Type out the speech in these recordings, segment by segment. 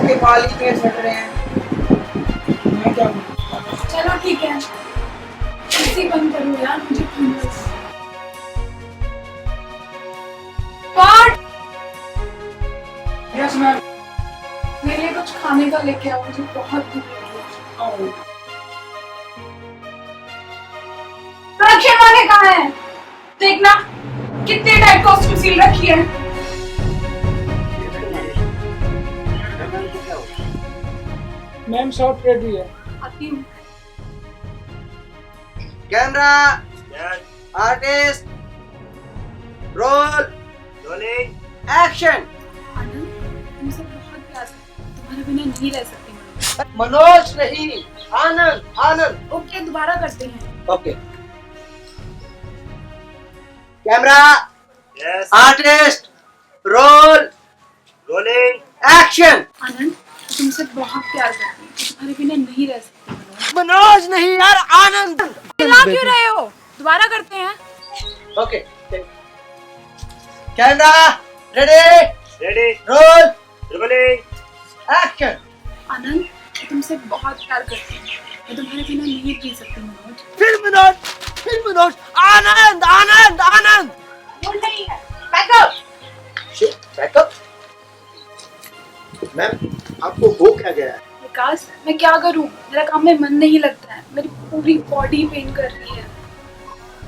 आपके बाल इतने झड़ रहे हैं, मैं क्या करूं? चलो ठीक है, इसी बंद करो यार, मुझे पार्ट यस मैम। मेरे लिए कुछ खाने का लेके आओ, मुझे बहुत भूख लगी है। प्रोडक्शन वाले कहाँ हैं? देखना कितने टाइप कॉस्ट्यूम सील रखी है। मैम शॉट रेडी है। आती हूँ। Camera artist roll action. Anand, तुमसे बहुत प्यार है, तुम्हारे बिना नहीं रह सकती मैं। मनोज नहीं, आनंद आनंद। ओके, दोबारा करते हैं। Okay camera artist roll action. Anand, तुमसे बहुत प्यार करती हूँ, तुम्हारे बिना नहीं रह सकती मैं। मनोज नहीं यार, आनंद। चिल्ला क्यों रहे हो? दोबारा करते हैं। Okay camera ready roll action. Anand, तुमसे बहुत प्यार करती हूँ, मैं तुम्हारे बिना नहीं जी सकती मनोज। फिर मनोज आनंद आनंद आनंद। वो नहीं है। बैकअप मैम, आपको हो क्या गया है? विकास, मैं क्या करूं? मेरा काम में मन नहीं लगता है, मेरी पूरी बॉडी पेन कर रही है,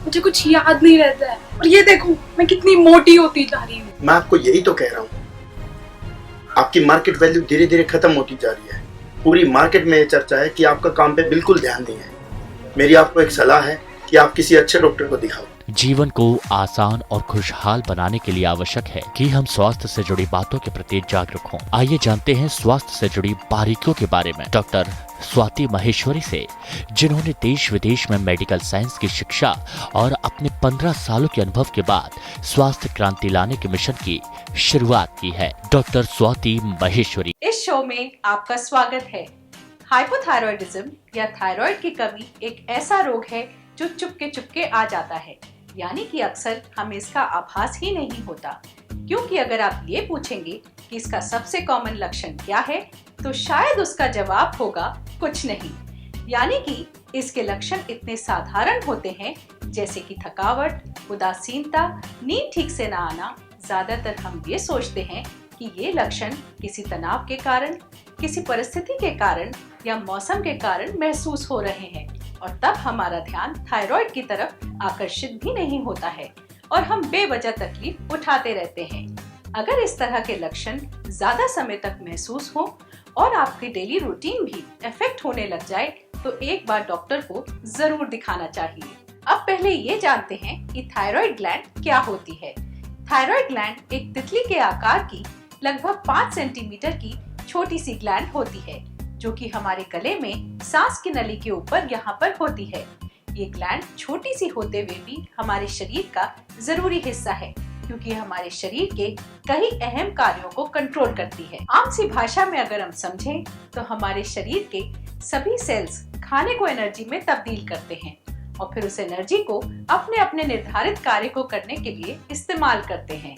मुझे कुछ याद नहीं रहता है, और ये देखो मैं कितनी मोटी होती जा रही हूँ। मैं आपको यही तो कह रहा हूँ, आपकी मार्केट वैल्यू धीरे धीरे खत्म होती जा रही है। पूरी मार्केट में ये चर्चा है कि आपका काम पे बिल्कुल ध्यान नहीं है। मेरी आपको एक सलाह है कि आप किसी अच्छे डॉक्टर को दिखाओ। जीवन को आसान और खुशहाल बनाने के लिए आवश्यक है कि हम स्वास्थ्य से जुड़ी बातों के प्रति जागरूक हों। आइए जानते हैं स्वास्थ्य से जुड़ी बारीकियों के बारे में डॉक्टर स्वाति महेश्वरी से, जिन्होंने देश विदेश में मेडिकल साइंस की शिक्षा और अपने 15 सालों के अनुभव के बाद स्वास्थ्य क्रांति लाने के मिशन की शुरुआत की है। डॉक्टर स्वाति महेश्वरी। इस शो में आपका स्वागत है। हाइपोथायरॉयडिज्म या थायराइड की कमी एक ऐसा रोग है जो चुपके आ जाता है, यानी कि अक्सर हमें इसका आभास ही नहीं होता। क्योंकि अगर आप ये पूछेंगे कि इसका सबसे कॉमन लक्षण क्या है, तो शायद उसका जवाब होगा कुछ नहीं। यानी कि इसके लक्षण इतने साधारण होते हैं जैसे कि थकावट, उदासीनता, नींद ठीक से ना आना। ज्यादातर हम ये सोचते हैं कि ये लक्षण किसी तनाव के कारण, किसी परिस्थिति के कारण या मौसम के कारण महसूस हो रहे हैं, और तब हमारा ध्यान थायराइड की तरफ आकर्षित भी नहीं होता है और हम बेवजह तकलीफ उठाते रहते हैं। अगर इस तरह के लक्षण ज्यादा समय तक महसूस हो और आपकी डेली रूटीन भी इफेक्ट होने लग जाए, तो एक बार डॉक्टर को जरूर दिखाना चाहिए। अब पहले ये जानते हैं कि थायराइड ग्लैंड क्या होती है। थायराइड ग्लैंड एक तितली के आकार की लगभग 5 सेंटीमीटर की छोटी सी ग्लैंड होती है, जो कि हमारे गले में सांस की नली के ऊपर यहाँ पर होती है। ये ग्लैंड छोटी सी होते हुए भी हमारे शरीर का जरूरी हिस्सा है, क्योंकि हमारे शरीर के कई अहम कार्यों को कंट्रोल करती है। आम सी भाषा में अगर हम समझें तो हमारे शरीर के सभी सेल्स खाने को एनर्जी में तब्दील करते हैं और फिर उस एनर्जी को अपने अपने निर्धारित कार्य को करने के लिए इस्तेमाल करते हैं।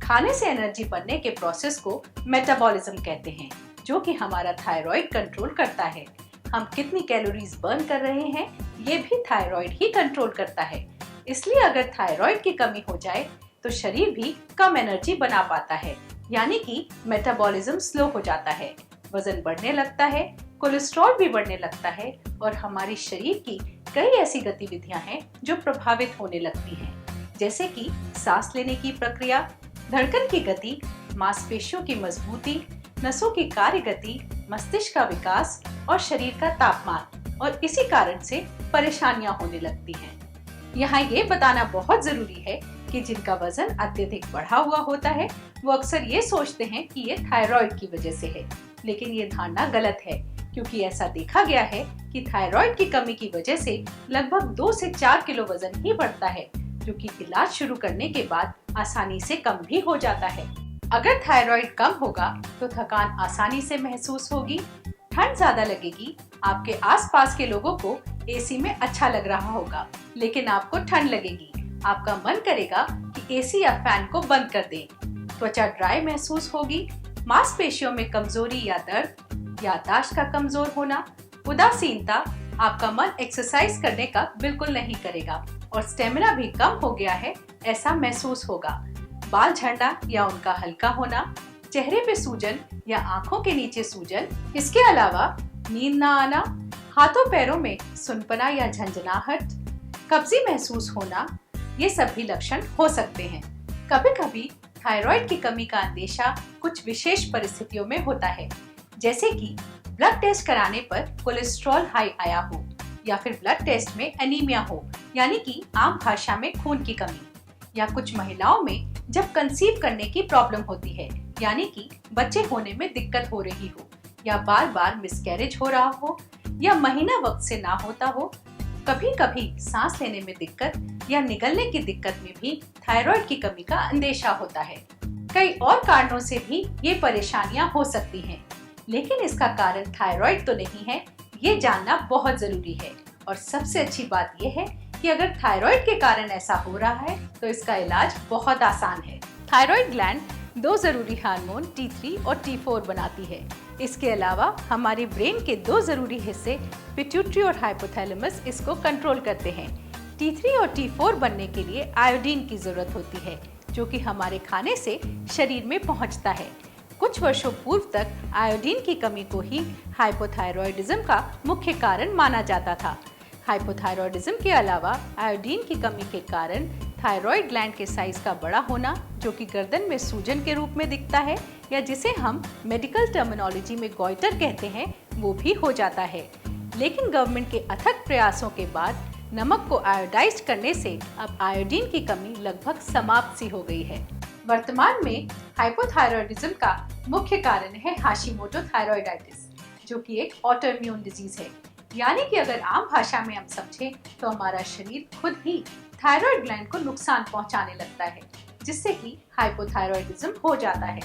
खाने से एनर्जी बनने के प्रोसेस को मेटाबॉलिज्म कहते हैं, जो कि हमारा थायराइड कंट्रोल करता है। हम कितनी कैलोरीज बर्न कर रहे हैं, ये भी थायराइड ही कंट्रोल करता है। इसलिए अगर थायराइड की कमी हो जाए तो शरीर भी कम एनर्जी बना पाता है, यानी कि मेटाबॉलिज्म स्लो हो जाता है, वजन बढ़ने लगता है, कोलेस्ट्रॉल भी बढ़ने लगता है और हमारी शरीर की कई ऐसी गतिविधियां हैं जो प्रभावित होने लगती हैं, जैसे कि सांस लेने की प्रक्रिया, धड़कन की गति, मांसपेशियों की मजबूती, नसों की कार्य गति, मस्तिष्क का विकास और शरीर का तापमान, और इसी कारण से परेशानियां होने लगती हैं। यहाँ ये बताना बहुत जरूरी है कि जिनका वजन अत्यधिक बढ़ा हुआ होता है वो अक्सर ये सोचते हैं कि ये थायराइड की वजह से है, लेकिन ये धारणा गलत है, क्योंकि ऐसा देखा गया है कि थायराइड की कमी की वजह से लगभग 2 से 4 किलो वजन ही बढ़ता है, जो कि इलाज शुरू करने के बाद आसानी से कम भी हो जाता है। अगर थायराइड कम होगा तो थकान आसानी से महसूस होगी, ठंड ज्यादा लगेगी, आपके आसपास के लोगों को एसी में अच्छा लग रहा होगा लेकिन आपको ठंड लगेगी, आपका मन करेगा कि एसी या फैन को बंद कर दें, त्वचा ड्राई महसूस होगी, मांसपेशियों में कमजोरी या दर्द, याददाश्त का कमजोर होना, उदासीनता, आपका मन एक्सरसाइज करने का बिल्कुल नहीं करेगा और स्टेमिना भी कम हो गया है ऐसा महसूस होगा। बाल झड़ना या उनका हल्का होना, चेहरे पे सूजन या आंखों के नीचे सूजन, इसके अलावा नींद ना आना, हाथों पैरों में सुनपना या झंझनाहट, कब्जी महसूस होना, ये सब भी लक्षण हो सकते हैं। कभी कभी थायराइड की कमी का अंदेशा कुछ विशेष परिस्थितियों में होता है, जैसे कि ब्लड टेस्ट कराने पर कोलेस्ट्रॉल हाई आया हो या फिर ब्लड टेस्ट में एनीमिया हो, यानी कि आम भाषा में खून की कमी, या कुछ महिलाओं में जब कंसीव करने की प्रॉब्लम होती है, यानी कि बच्चे होने में दिक्कत हो रही हो, या बार बार मिसकैरेज हो रहा हो, या महीना वक्त से ना होता हो। कभी कभी सांस लेने में दिक्कत या निगलने की दिक्कत में भी थायराइड की कमी का अंदेशा होता है। कई और कारणों से भी ये परेशानियां हो सकती हैं, लेकिन इसका कारण थायराइड तो नहीं है, ये जानना बहुत जरूरी है। और सबसे अच्छी बात यह है कि अगर थायराइड के कारण ऐसा हो रहा है तो इसका इलाज बहुत आसान है। थायराइड ग्लैंड दो जरूरी हार्मोन T3 और T4 बनाती है। इसके अलावा हमारे ब्रेन के दो जरूरी हिस्से पिट्यूटरी और हाइपोथैलेमस इसको कंट्रोल करते हैं। T3 और T4 बनने के लिए आयोडीन की जरूरत होती है, जो कि हमारे खाने से शरीर में पहुंचता है। कुछ वर्षों पूर्व तक आयोडीन की कमी को ही हाइपोथायरॉयडिज्म का मुख्य कारण माना जाता था। हाइपोथायरॉयडिज्म के अलावा आयोडीन की कमी के कारण थायराइड ग्लैंड के साइज का बड़ा होना, जो कि गर्दन में सूजन के रूप में दिखता है या जिसे हम मेडिकल टर्मिनोलॉजी में गॉइटर कहते हैं, वो भी हो जाता है। लेकिन गवर्नमेंट के अथक प्रयासों के बाद नमक को आयोडाइज करने से अब आयोडीन की कमी लगभग समाप्त सी हो गई है। वर्तमान में हाइपोथायरॉयडिज्म का मुख्य कारण है हाशिमोटो थायरॉयडाइटिस, जो कि एक ऑटोइम्यून डिजीज है। यानी कि अगर आम भाषा में हम समझें तो हमारा शरीर खुद ही थायराइड ग्लैंड को नुकसान पहुंचाने लगता है, जिससे कि हाइपोथायरॉयडिज्म हो जाता है।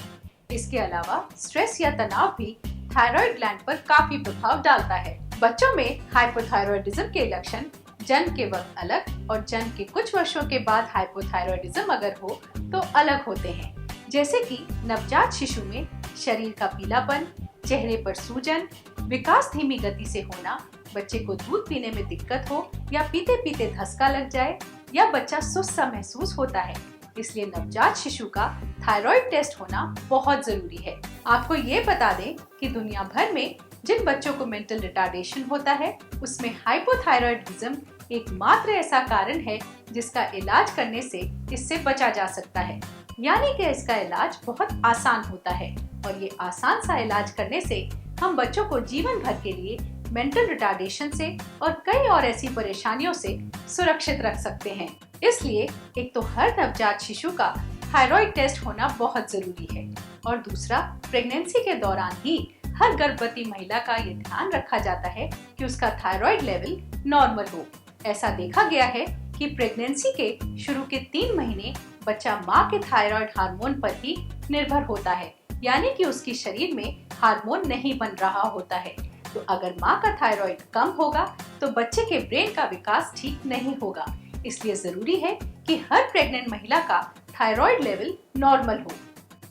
इसके अलावा स्ट्रेस या तनाव भी थायराइड ग्लैंड पर काफी प्रभाव डालता है। बच्चों में हाइपोथायरॉयडिज्म के लक्षण जन्म के वक्त अलग और जन्म के कुछ वर्षों के बाद हाइपोथायरॉयडिज्म अगर हो तो अलग होते हैं, जैसे कि नवजात शिशु में शरीर का पीलापन, चेहरे पर सूजन, विकास धीमी गति से होना, बच्चे को दूध पीने में दिक्कत हो या पीते पीते धसका लग जाए, या बच्चा सुस्त सा महसूस होता है। इसलिए नवजात शिशु का थायराइड टेस्ट होना बहुत जरूरी है। आपको ये बता दें कि दुनिया भर में जिन बच्चों को मेंटल रिटार्डेशन होता है, उसमें हाइपोथायरॉयडिज्म एकमात्र ऐसा कारण है जिसका इलाज करने से इससे बचा जा सकता है। यानी कि इसका इलाज बहुत आसान होता है और ये आसान सा इलाज करने से हम बच्चों को जीवन भर के लिए मेंटल रिटार्डेशन से और कई और ऐसी परेशानियों से सुरक्षित रख सकते हैं। इसलिए एक तो हर नवजात शिशु का थायराइड टेस्ट होना बहुत जरूरी है, और दूसरा प्रेगनेंसी के दौरान ही हर गर्भवती महिला का ये ध्यान रखा जाता है कि उसका थायराइड लेवल नॉर्मल हो। ऐसा देखा गया है कि प्रेगनेंसी के शुरू के 3 महीने बच्चा माँ के थायराइड हार्मोन पर ही निर्भर होता है, यानी कि उसके शरीर में हार्मोन नहीं बन रहा होता है। तो अगर माँ का थायराइड कम होगा तो बच्चे के ब्रेन का विकास ठीक नहीं होगा। इसलिए जरूरी है कि हर प्रेग्नेंट महिला का थायराइड लेवल नॉर्मल हो।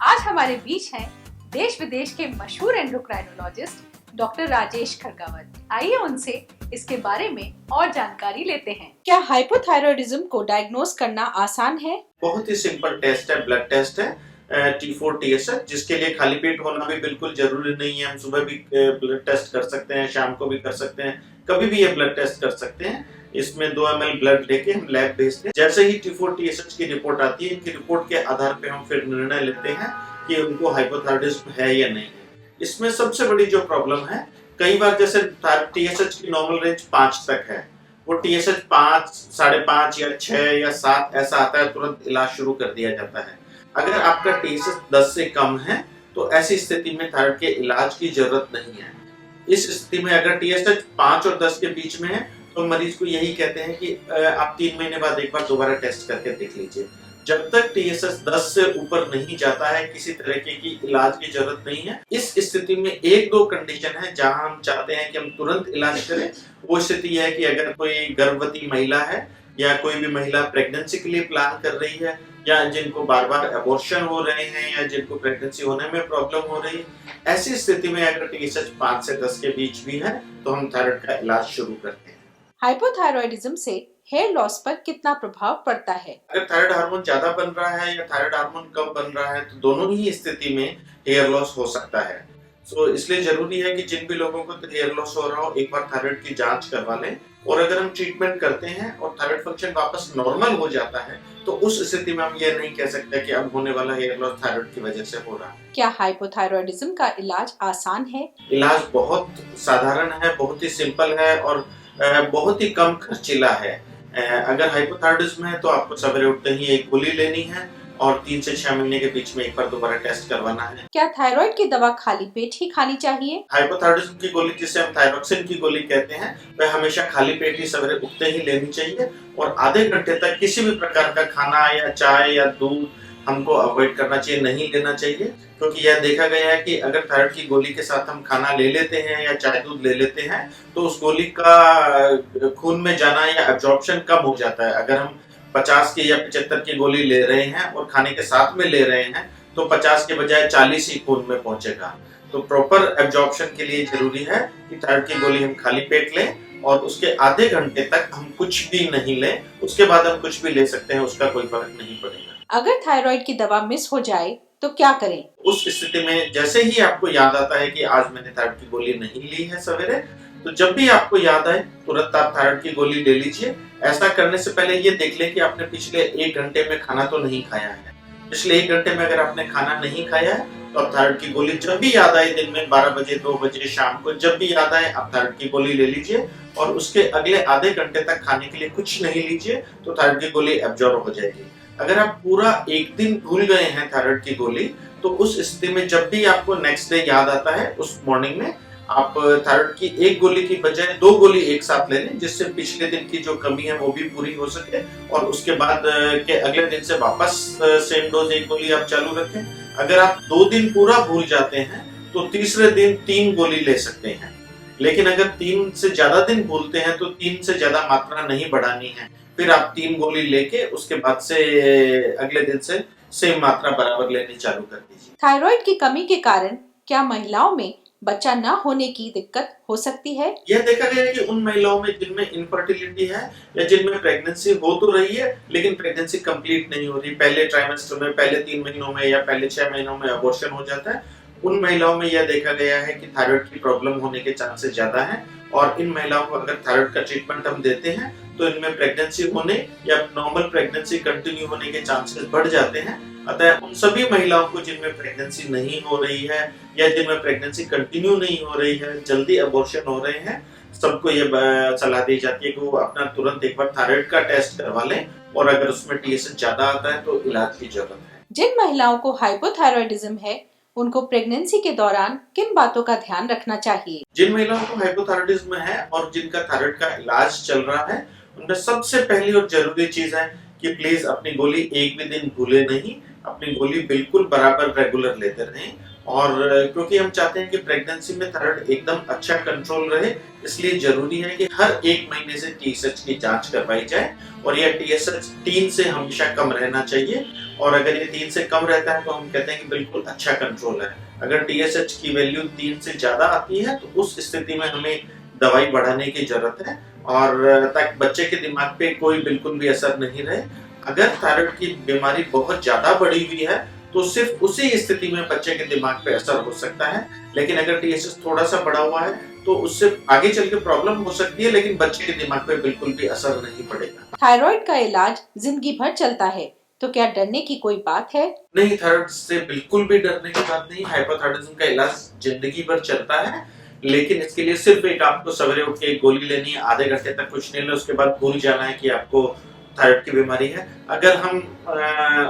आज हमारे बीच हैं देश विदेश के मशहूर एंडोक्राइनोलॉजिस्ट डॉक्टर राजेश खरगावत। आइए उनसे इसके बारे में और जानकारी लेते हैं। क्या हाइपोथायरॉयडिज्म को डायग्नोज करना आसान है? बहुत ही सिंपल टेस्ट है, ब्लड टेस्ट है T4 TSH, जिसके लिए खाली पेट होना भी बिल्कुल जरूरी नहीं है। हम सुबह भी ब्लड टेस्ट कर सकते हैं, शाम को भी कर सकते हैं, कभी भी ये ब्लड टेस्ट कर सकते हैं। इसमें 2 ml ब्लड लेके हम लैब भेजते हैं। जैसे ही T4 TSH की रिपोर्ट आती है, इनकी रिपोर्ट के आधार पे हम फिर निर्णय लेते हैं कि उनको हाइपोथायरॉयडिज्म है या नहीं है। इसमें सबसे बड़ी जो प्रॉब्लम है, कई बार जैसे TSH की नॉर्मल रेंज 5 तक है, वो TSH 5, 5.5 या 6 या 7 ऐसा आता है, तुरंत इलाज शुरू कर दिया जाता है। अगर आपका TSH 10 से कम है तो ऐसी स्थिति में थायराइड के इलाज की जरूरत नहीं है। इस स्थिति में अगर TSH 5 और 10 के बीच में है तो मरीज को यही कहते हैं कि आप 3 महीने बाद एक बार दोबारा टेस्ट करके देख लीजिए। जब तक TSH 10 से ऊपर नहीं जाता है, किसी तरह की इलाज की जरूरत नहीं है। इस स्थिति में 1-2 कंडीशन है जहां हम चाहते हैं कि हम तुरंत इलाज करें। वो स्थिति है कि अगर कोई गर्भवती महिला है या कोई भी महिला प्रेगनेंसी के लिए प्लान कर रही है या जिनको बार बार एबॉर्शन हो रहे हैं या जिनको प्रेगनेंसी होने में प्रॉब्लम हो रही है, ऐसी स्थिति में अगर TSH 5 से 10 के बीच भी है तो हम थायराइड का इलाज शुरू करते हैं। हाइपोथायरॉयडिज्म से हेयर लॉस पर कितना प्रभाव पड़ता है? अगर थायराइड हार्मोन ज्यादा बन रहा है या थायराइड हार्मोन कम बन रहा है तो दोनों ही स्थिति में हेयर लॉस हो सकता है। सो इसलिए जरूरी है कि जिन भी लोगों को हेयर लॉस हो रहा हो एक बार थायराइड की जांच करवा लें, और अगर हम ट्रीटमेंट करते हैं और थायराइड फंक्शन वापस नॉर्मल हो जाता है तो उस स्थिति में हम ये नहीं कह सकते कि अब होने वाला हेयर लॉस थायराइड की वजह से हो रहा है। क्या हाइपोथायरॉयडिज्म का इलाज आसान है? इलाज बहुत साधारण है, बहुत ही सिंपल है और बहुत ही कम खर्चीला है। अगर हाइपोथायरॉयडिज्म है तो आपको सवेरे उठते ही एक गोली लेनी है और 3 से 6 महीने के बीच में एक बार दोबारा टेस्ट करवाना है। क्या थायराइड की दवा खाली पेट ही खानी चाहिए? हाइपोथायरॉयडिज्म की गोली जिसे हम थायरोक्सिन की गोली कहते हैं वह हमेशा खाली पेट ही सवेरे उठते ही लेनी चाहिए और आधे घंटे तक किसी भी प्रकार का खाना या चाय या दूध हमको अवॉइड करना चाहिए, नहीं लेना चाहिए, क्योंकि यह देखा गया है कि अगर थायराइड की गोली के साथ हम खाना ले लेते हैं या चाय दूध ले लेते हैं तो उस गोली का खून में जाना या एब्जॉर्प्शन कम हो जाता है। अगर हम 50 की या 75 की गोली ले रहे हैं और खाने के साथ में ले रहे हैं तो 50 के बजाय 40 ही खून में पहुंचेगा। तो प्रॉपर एब्जॉर्प्शन के लिए जरूरी है कि थायराइड की गोली हम खाली पेट लें और उसके आधे घंटे तक हम कुछ भी नहीं लें, उसके बाद हम कुछ भी ले सकते हैं, उसका कोई फर्क नहीं पड़ेगा। अगर थायराइड की दवा मिस हो जाए तो क्या करें? उस स्थिति में जैसे ही आपको याद आता है कि आज मैंने थायराइड की गोली नहीं ली है सवेरे, तो जब भी आपको याद आए तुरंत आप थायराइड की गोली ले लीजिए। ऐसा करने से पहले ये देख लें कि आपने पिछले 1 घंटे में खाना तो नहीं खाया है। पिछले 1 घंटे में अगर आपने खाना नहीं खाया है तो आप थायराइड की गोली जब भी याद आए, दिन में 12 बजे, 2 बजे, शाम को जब भी याद आए आप थायराइड की गोली ले लीजिए और उसके अगले आधे घंटे तक खाने के लिए कुछ नहीं लीजिए तो थायराइड की गोली एब्जॉर्ब हो जाएगी। अगर आप पूरा एक दिन भूल गए हैं थायराइड की गोली तो उस स्थिति में जब भी आपको नेक्स्ट डे याद आता है उस मॉर्निंग में आप थायराइड की एक गोली की बजाय 2 गोली एक साथ ले लें, जिससे पिछले दिन की जो कमी है वो भी पूरी हो सके और उसके बाद के अगले दिन से वापस सेम डोज एक गोली आप चालू रखें। अगर आप 2 दिन पूरा भूल जाते हैं तो तीसरे दिन 3 गोली ले सकते हैं, लेकिन अगर 3 से ज्यादा दिन भूलते हैं तो 3 से ज्यादा मात्रा नहीं बढ़ानी है। फिर आप 3 गोली लेके उसके बाद से अगले दिन से सेम मात्रा बराबर लेनी चालू कर दीजिए। थायराइड की कमी के कारण क्या महिलाओं में बच्चा न होने की दिक्कत हो सकती है? यह देखा गया है कि उन महिलाओं में जिनमें इनफर्टिलिटी है या जिनमें प्रेगनेंसी हो तो रही है लेकिन प्रेगनेंसी कंप्लीट नहीं हो रही, पहले ट्राइमेस्टर में, पहले 3 महीनों में या पहले 6 महीनों में अबॉर्शन हो जाता है, उन महिलाओं में यह देखा गया है कि थायराइड की प्रॉब्लम होने के चांसेस ज्यादा हैं और इन महिलाओं को अगर थायराइड का ट्रीटमेंट हम देते हैं तो इनमें प्रेगनेंसी होने या नॉर्मल प्रेगनेंसी कंटिन्यू होने के चांसेस बढ़ जाते हैं। अतः उन सभी महिलाओं को जिनमें प्रेगनेंसी नहीं हो रही है या जिनमें प्रेगनेंसी कंटिन्यू नहीं हो रही है, जल्दी अबॉर्शन हो रहे हैं, सबको ये सलाह दी जाती है कि वो अपना तुरंत एक बार थायराइड का टेस्ट करवा लें और अगर उसमें TSH ज्यादा आता है तो इलाज की जरूरत है। जिन महिलाओं को हाइपोथायरॉयडिज्म है उनको प्रेगनेंसी के दौरान किन बातों का ध्यान रखना चाहिए? जिन महिलाओं को हाइपोथायरॉयडिज्म है और जिनका थायराइड का इलाज चल रहा है उनमें सबसे पहली और जरूरी चीज है कि प्लीज अपनी गोली एक भी दिन भूले नहीं, अपनी गोली बिल्कुल बराबर रेगुलर लेते रहें। और क्योंकि हम चाहते हैं कि प्रेगनेंसी में थायराइड एकदम अच्छा कंट्रोल रहे, इसलिए जरूरी है कि हर 1 महीने से TSH की जांच करवाई जाए और यह TSH 3 से हमेशा कम रहना चाहिए और अगर ये 3 से कम रहता है तो हम कहते हैं कि बिल्कुल अच्छा कंट्रोल है। अगर TSH की वैल्यू 3 से ज्यादा आती है तो उस स्थिति में हमें दवाई बढ़ाने की जरूरत है और ताकि बच्चे के दिमाग पे कोई बिल्कुल भी असर नहीं रहे। अगर थायराइड की बीमारी बहुत ज्यादा बढ़ी हुई है तो सिर्फ उसी स्थिति में बच्चे के दिमाग पे असर हो सकता है, लेकिन अगर TSH थोड़ा सा बढ़ा हुआ है तो उससे आगे चल के प्रॉब्लम हो सकती है, लेकिन बच्चे के दिमाग पे बिल्कुल भी असर नहीं पड़ेगा। थायराइड का इलाज जिंदगी भर चलता है तो क्या डरने की कोई बात है? नहीं, थायराइड से बिल्कुल भी डरने की बात नहीं। हाइपोथायरॉयडिज्म का इलाज जिंदगी भर चलता है, लेकिन इसके लिए सिर्फ एक आपको सवेरे उठ के एक गोली लेनी है, आधे घंटे तक कुछ नहीं लेना, उसके बाद भूल जाना है कि आपको थायराइड की बीमारी है। अगर हम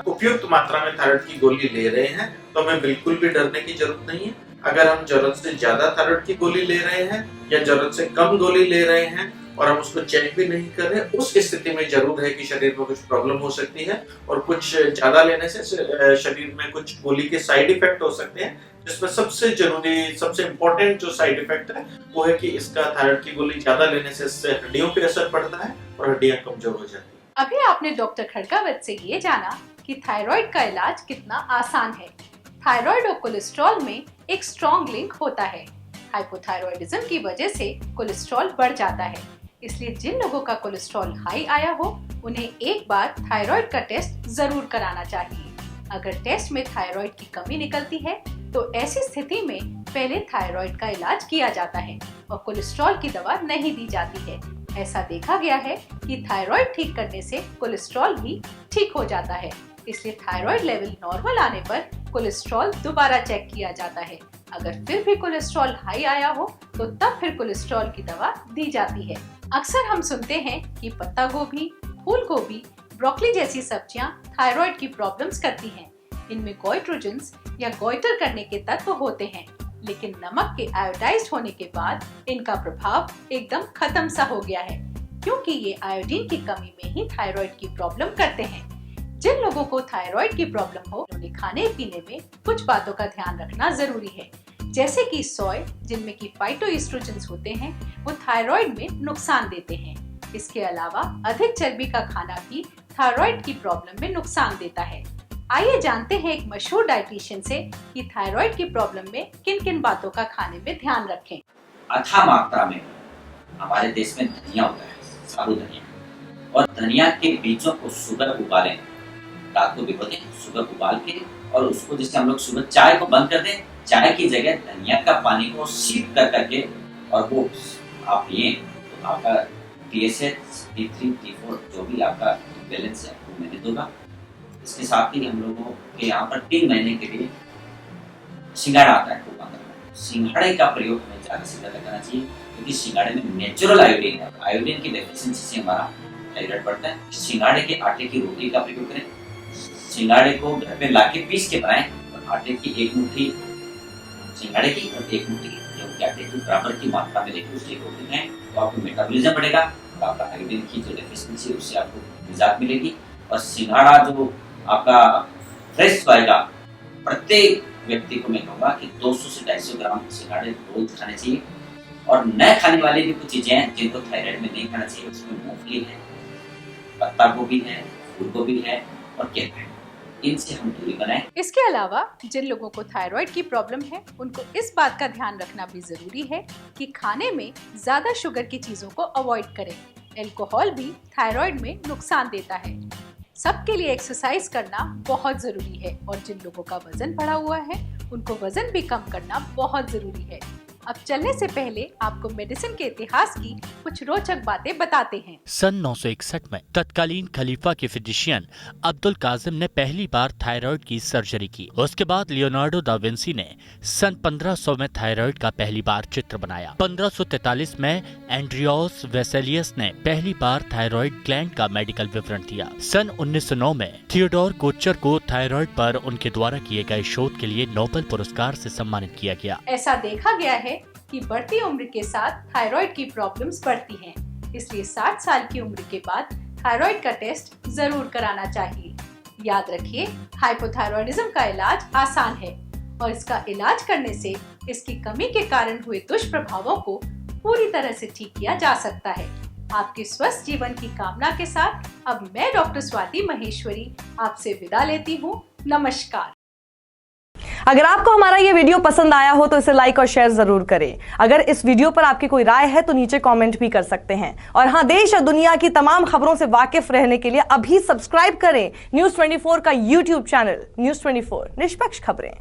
उपयुक्त मात्रा में थायराइड की गोली ले रहे हैं तो हमें बिल्कुल भी डरने की जरूरत नहीं है। अगर हम जरूरत से ज्यादा थायराइड की गोली ले रहे हैं या जरूरत से कम गोली ले रहे हैं और हम उसको चेक भी नहीं कर रहे, उस स्थिति में जरूर है कि शरीर में कुछ प्रॉब्लम हो सकती है और कुछ ज्यादा लेने से शरीर में कुछ गोली के साइड इफेक्ट हो सकते हैं, जिसमें सबसे जरूरी, सबसे इम्पोर्टेंट जो साइड इफेक्ट है वो है कि इसका थायराइड की गोली ज्यादा लेने से इससे हड्डियों पे असर पड़ता है और हड्डियां कमजोर हो जाती है। अभी आपने डॉक्टर खड़कावत से ये जाना कि थायराइड का इलाज कितना आसान है। थायराइड और कोलेस्ट्रॉल में एक स्ट्रॉन्ग लिंक होता है। हाइपोथायरॉयडिज्म की वजह से कोलेस्ट्रॉल बढ़ जाता है, इसलिए जिन लोगों का कोलेस्ट्रॉल हाई आया हो उन्हें एक बार थायराइड का टेस्ट जरूर कराना चाहिए। अगर टेस्ट में थायराइड की कमी निकलती है तो ऐसी स्थिति में पहले थायराइड का इलाज किया जाता है और कोलेस्ट्रॉल की दवा नहीं दी जाती है। ऐसा देखा गया है कि थायराइड ठीक करने से कोलेस्ट्रॉल भी ठीक हो जाता है, इसलिए थायराइड लेवल नॉर्मल आने पर कोलेस्ट्रॉल दोबारा चेक किया जाता है। अगर फिर भी कोलेस्ट्रॉल हाई आया हो तो तब फिर कोलेस्ट्रॉल की दवा दी जाती है। अक्सर हम सुनते हैं कि पत्ता गोभी, फूल गोभी, ब्रोकली जैसी सब्जियां थायराइड की प्रॉब्लम्स करती हैं। इनमें गोइट्रोजेंस या गोइटर करने के तत्व होते हैं, लेकिन नमक के आयोडाइज्ड होने के बाद इनका प्रभाव एकदम खत्म सा हो गया है, क्योंकि ये आयोडीन की कमी में ही थायराइड की प्रॉब्लम करते हैं। जिन लोगों को थायराइड की प्रॉब्लम हो उन्हें खाने पीने में कुछ बातों का ध्यान रखना जरूरी है, जैसे कि सोय जिनमें की फाइटोएस्ट्रोजेंस होते हैं वो थायराइड में नुकसान देते हैं। इसके अलावा अधिक चर्बी का खाना भी थायराइड की प्रॉब्लम में नुकसान देता है। आइए जानते हैं एक मशहूर डाइटिशियन से कि थायराइड की प्रॉब्लम में किन किन बातों का खाने में ध्यान रखें। अथाह मात्रा में हमारे देश में धनिया होता है, साबुत धनिया, और धनिया के बीजों को सुबह उबालें, रात को भिगो दें, सुबह उबाल के, और उसको जैसे हम लोग सुबह चाय को बंद कर दें, चाय की जगह धनिया का पानी को सीप कर करके और वो आप पिए तो आपका TSH, T3, T4 जो भी आपका बैलेंस है वो मैनेज होगा। इसके साथ ही हम लोगों के यहाँ पर 3 महीने के लिए सिंघाड़ा आता है। सिंघाड़े का प्रयोग हमें ज़्यादा से ज़्यादा करना चाहिए, क्योंकि सिंघाड़े में नेचुरल आयोडीन है। आयोडीन की डेफिशिएंसी से हमारा थायराइड बढ़ता है। सिंघाड़े के आटे की रोटी का प्रयोग करें। सिंघाड़े को घर पे लाके पीस के बनाएं और आटे की 1 मुट्ठी सिंघाड़े की और 1 मुट्ठी गेहूं के आटे की बराबर की मात्रा में लेकर उसकी रोटी खाएं तो आपको मेटाबॉलिज्म बढ़ेगा और आपका आयोडीन की जो डेफिशिएंसी है उससे आपको निजात मिलेगी। और सिंघाड़ा जो आपका फ्रेश आएगा, प्रत्येक व्यक्ति को मैं कहूँगा कि 200 से 250 ग्राम सिंघाड़े रोज खाने चाहिए। और न खाने वाली भी कुछ चीजें हैं जिनको थायराइड में नहीं खाना चाहिए। उसमें मूंगफली है, पत्ता गोभी है, फूल गोभी है और केला है, इनसे हम दूरी बनाएं। इसके अलावा जिन लोगों को थायराइड की प्रॉब्लम है उनको इस बात का ध्यान रखना भी जरूरी है कि खाने में ज्यादा शुगर की चीजों को अवॉइड करें। अल्कोहल भी थायराइड में नुकसान देता है। सबके लिए एक्सरसाइज करना बहुत जरूरी है और जिन लोगों का वजन बढ़ा हुआ है उनको वजन भी कम करना बहुत जरूरी है। अब चलने से पहले आपको मेडिसिन के इतिहास की कुछ रोचक बातें बताते हैं। सन 961 में तत्कालीन खलीफा के फिजिशियन अब्दुल कासिम ने पहली बार थायराइड की सर्जरी की। उसके बाद लियोनार्डो दा विंसी ने सन 1500 में थायराइड का पहली बार चित्र बनाया। 1543 में एंड्रियोस वेसेलियस ने पहली बार थायराइड ग्लैंड का मेडिकल विवरण दिया। सन 1909 में थियोडोर कोच्चर को थायराइड पर उनके द्वारा किए गए शोध के लिए नोबेल पुरस्कार से सम्मानित किया गया। ऐसा देखा गया है कि बढ़ती उम्र के साथ थायराइड की प्रॉब्लम्स बढ़ती हैं, इसलिए 60 साल की उम्र के बाद थायराइड का टेस्ट जरूर कराना चाहिए। याद रखिए, हाइपोथायरॉयडिज्म का इलाज आसान है और इसका इलाज करने से इसकी कमी के कारण हुए दुष्प्रभावों को पूरी तरह से ठीक किया जा सकता है। आपके स्वस्थ जीवन की कामना के साथ अब मैं डॉक्टर स्वाति महेश्वरी आपसे विदा लेती हूँ। नमस्कार। अगर आपको हमारा ये वीडियो पसंद आया हो तो इसे लाइक और शेयर जरूर करें। अगर इस वीडियो पर आपकी कोई राय है तो नीचे कमेंट भी कर सकते हैं। और हाँ, देश और दुनिया की तमाम खबरों से वाकिफ रहने के लिए अभी सब्सक्राइब करें न्यूज़ 24 का YouTube चैनल। न्यूज़ 24, निष्पक्ष खबरें।